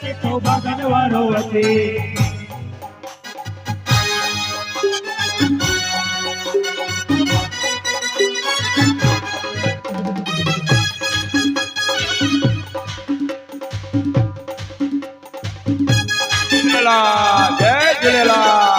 देखो भागन वारो वचे जय झूलेलाल।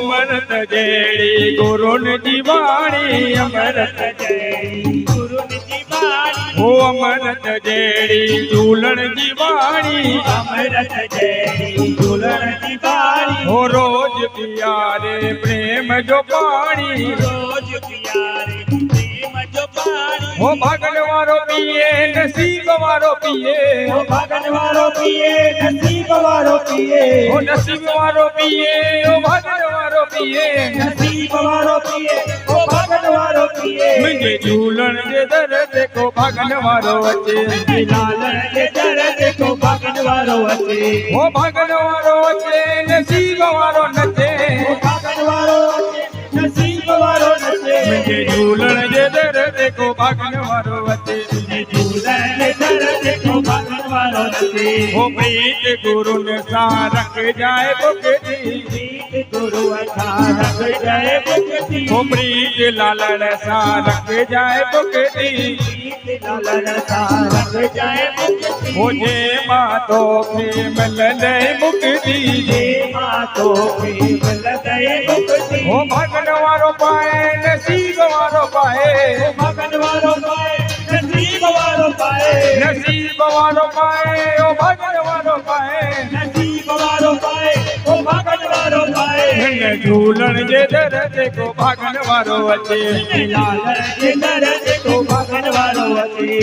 अमृत जेड़ी गुरुन जी वाणी अमृत जय गुरु जी वाणी हो अमृत जेड़ी झूलण जी वाणी अमृत जय झूलण जी वाणी हो रोज पियारे प्रेम जो पानी रोज प्यारे प्रेम जो पानी हो भागन वारो पिए नसीब वारो पिए ओ भागन वारो पिए नसीब वारो पिए हो नसीब वारो पिए ओ भागन वारो पिए नसीब वारो पिए ओ भागन वारो पिए मुझे झूलण जे दर देखो भागन वारो अचे लालण जे दर देखो भागन वारो अचे हो भागन वारो अचे नसीब वारो नचे ओ भागन वारो अचे नसीब वारो नचे मुझे झूलण जे दर देखो भागन वारो अचे झूलण जे दर देखो भागन वारो नचे हो प्रीत गुरु ने सा रख जाए बुकती प्रीत गुरु अथा रख जाए बुकती हो प्रीत लालण सा रख जाए बुकती प्रीत लालण सा रख जाए बुकती हो जे मातो के मिलने मुक्ति जे मातो के मिलदे बुकती हो भागन वारो पाए नसीब वारो पाए भागन वारो पाए नसीब वारो पाए नसीब वारो पाए ओ भागन वारो पाए नसीब वारो पाए ओ भागन वारो पाए हिन झूलण जे दर देखो भागन वारो अचे लालण जे दर देखो भागन वारो अचे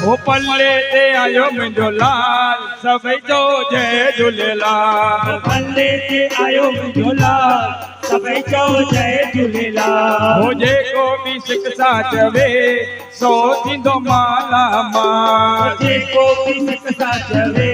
ओ पल्ले ते आयो मुंहिंजो लाल सभई जो जय झूलेलाल पल्ले ते आयो मुंहिंजो लाल सभई चओ जय झूलेलाल हो जेको बि शिक्षा चवे सो थींदो माला माल जेको बि शिक्षा चवे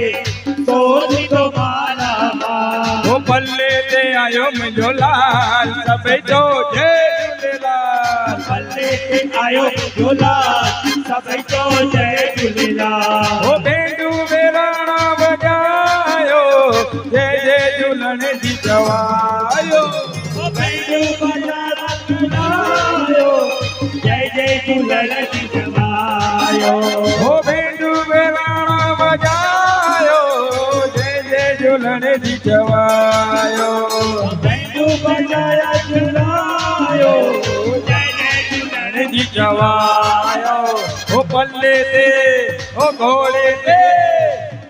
सो थींदो माला माल हो पल्ले ते आयो मुंहिंजो लाल सभई जो जय झूलेलाल पल्ले ते आयो मुंहिंजो लाल सभई चओ जय झूलेलाल हो भेंडू बेराणा वॼायो जय जय झूलण जी चवायो ओ भेंडू बजारा झूलायो जय जय झूलण जी चवायो हो भेंडू बेराणा वॼायो जय जय झूलण जी चवायो भेंडू बजाया झूलायो जय जय झूलण जी चवायो हो पल्ले ते हो घोड़े ते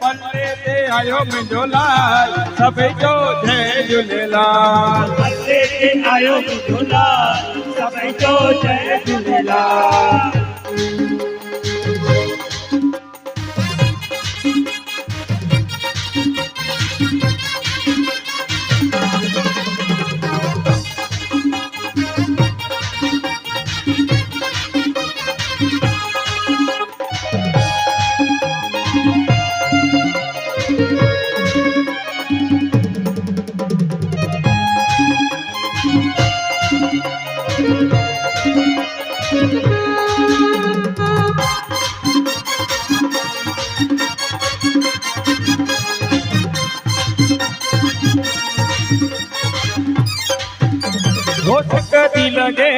पल्ले ते आयो मुंहिंजो लाल सभई जो जय झूलेलाल पल्ले ते आयो मुंहिंजो लाल सभई चओ जय झूलेलाल लगे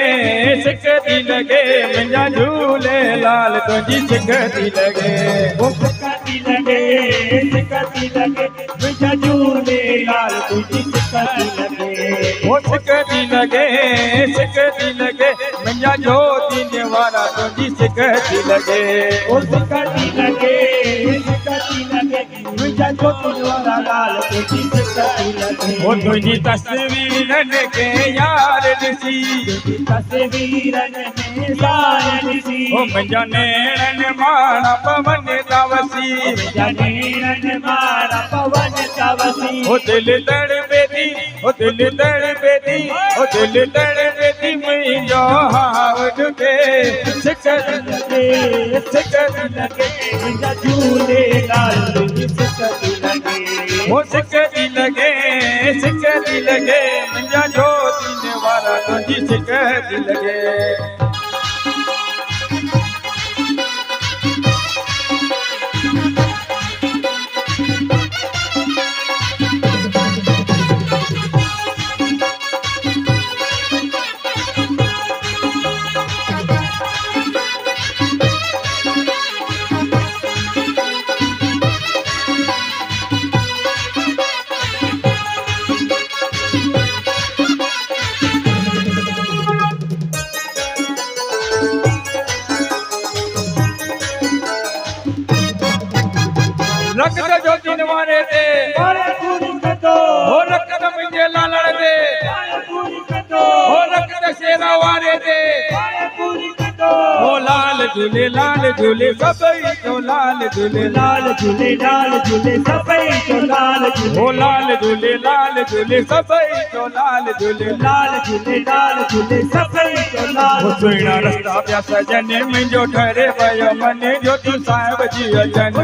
सिकती लगे मुंहिंजा झूलेलाल तुंहिंजी सिकती लगे ओ सिकती लगे मुंहिंजा झूलेलाल तुंहिंजी सिकती लगे ओ सिकती लगे मुंहिंजा ज्योति निवारा तुंहिंजी सिकती लगे ओ सिकती लगे मुंहिंजा ज्योति निवारा लाल तुंहिंजी सिकती लगे ओ तुंहिंजी तस्वीरनि खे यार ॾिसी तस्वीरनि में यार ॾिसी ओ मुंहिंजा नेणनि माणा पवन था वसी मुंहिंजा नेणनि मारा पवन था वसी ओ दिल तड़पे थी मुंहिंजो हाव ॾुके सिकती लगे मुंहिंजा झूलेलाल तुंहिंजी सिकती लगे ओ सिकती लगे मुंहिंजा ज्योति निवारा तुंहिंजी सिकती लगे रक्त ज्योति निवारे दे पाए पूरी कदो हो रक्त मुंहिंजे लालड़ दे पाए पूरी कदो हो रक्त शेरा वारे दे पाए पूरी कदो हो लाल झूले सभई तो लाल झूले लाल झूले सभई तो लाल झूले हो लाल झूले सभई तो लाल झूले लाल झूले सभई तो लाल हो सुहिणा रस्ता पिया सजने मुंहिंजो ठरे पियो मन ज्योति साहिब जी अचन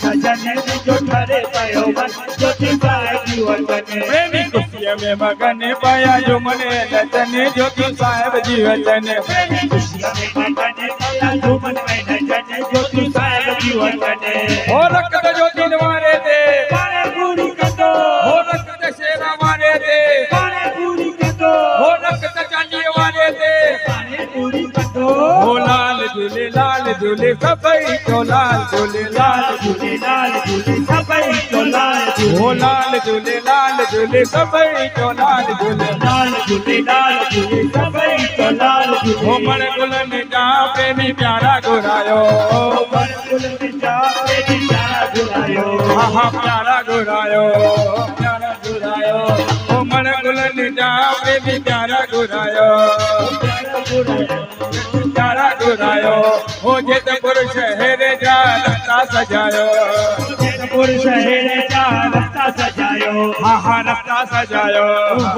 सजन जो ठरे पयो मन ज्योति साहिब जी वचन प्रेमी खुशीअ में मगन पया जो मने नचन ज्योति साहिब जी अचन खुशियां में मगन पया जो मन में नचन ज्योति साहिब जी वचन हो रक्त ज्योति निवारे दे पाए पूरी कदो हो रक्त शेरा वारे दे पाए पूरी कदो हो रक्त चांदी वारे दे पाए पूरी कदो हो लाल झूले सभई तो लाल झूले लाल झूले सभई तो लाल झूले हो लाल झूले सभई तो लाल झूले लाल झूले सभई तो लाल झूले हो मण गुलनि जा प्रेमी प्यारा घुरायो मण गुलनि जा प्रेमी प्यारा घुरायो हा प्यारा घुरायो हो मण गुलनि जा प्रेमी प्यारा घुरायो हो जेतपुर शहर जा रस्ता सजायो जेतपुर शहर जा रस्ता सजायो हा रस्ता सजायो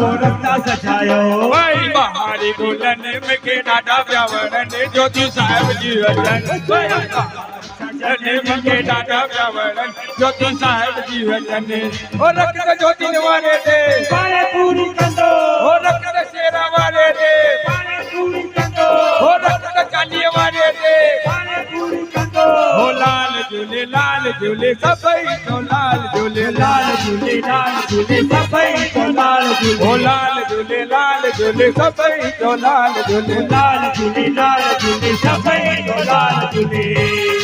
वो रस्ता सजायो वही बहारी गुलनि मूंखे ॾाढा पिया वणनि ज्योति साहिब जी वचन मूंखे ॾाढा पिया वणनि ज्योति साहिब जी वचन हो रक्त ज्योति निवारे दे पाए पूरी कंदो हो रक्त शेरा वारे दे पाए पूरी कंदो हो रक्त चांदी वारे दे पाए पूरी कंदो हो लाल झूले सभई तो लाल झूले सभई तो लाल झूले हो लाल झूले सभई तो लाल झूले लाल झूले सभई तो लाल झूले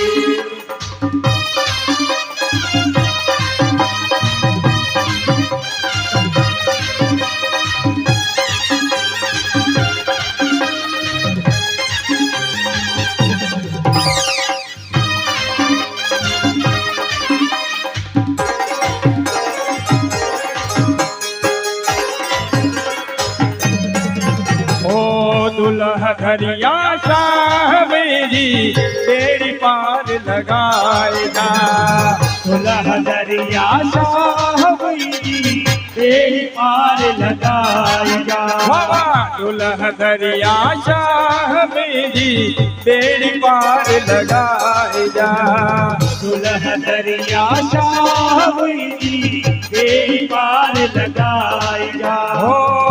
दुल्हा घरिया साहब जी तेरी पार लगाएगा दुल्हा दरिया साहब जी तेरी पार लगाएगा बाबा दुल्हा दरिया साहब जी तेरी पार लगाएगा दुल्हा दरिया साहब जी तेरी पार लगाएगा हो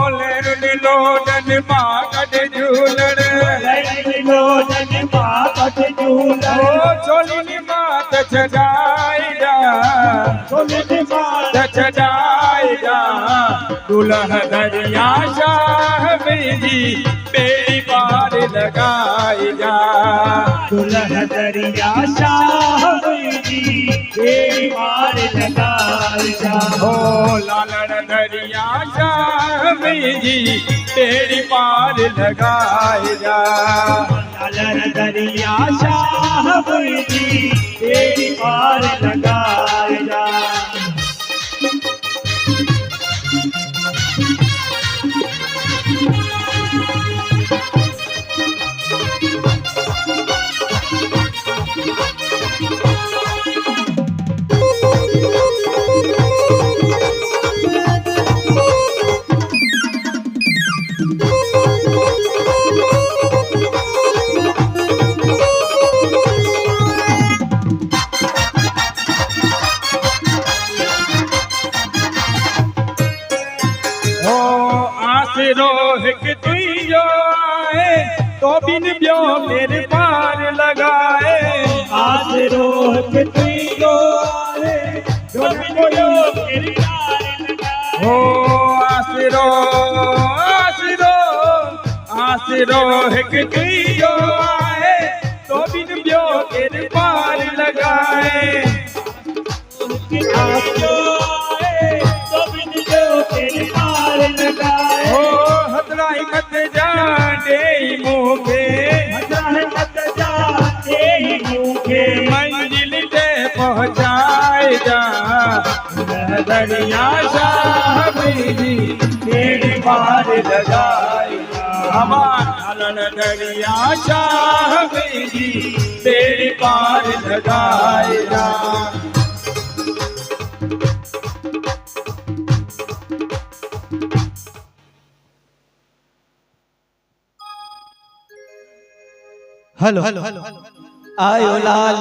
लोडन मां कट झूलण लोडन मां कट झूलण हो चोली मात छॾाइजा चोली मात छॾाइजा दुल्हा दरिया शाह जी बेड़ी पार लगाई जा। दुल्हा दरिया शाह जी बेड़ी पार लगाई जा। हो लालड़ दरिया शाह जी बेड़ी पार लगाई जा। लालड़ दरिया शाह जी बेड़ी पार लगाई जा। रोहिक तुझो आए तो बिन ब्यो मेरे पार लगाए। आज रोहिक तुझो आए तो बिन ब्यो मेरे पार लगाए। हो आसरो हिक तुझो आए तो बिन ब्यो मेरे पार लगाए। आसरो आए तो बिन ब्यो मेरे पार लगाए। हथराई मत जाने मुखे, हथराई मत जाने मुखे, मंजिल ते पहुँचाए जा। दरिया शाह जी बेड़ी पार लगाए जा। हमारा दरिया शाह जी बेड़ी पार लगाए जा। हेलो आयो लाल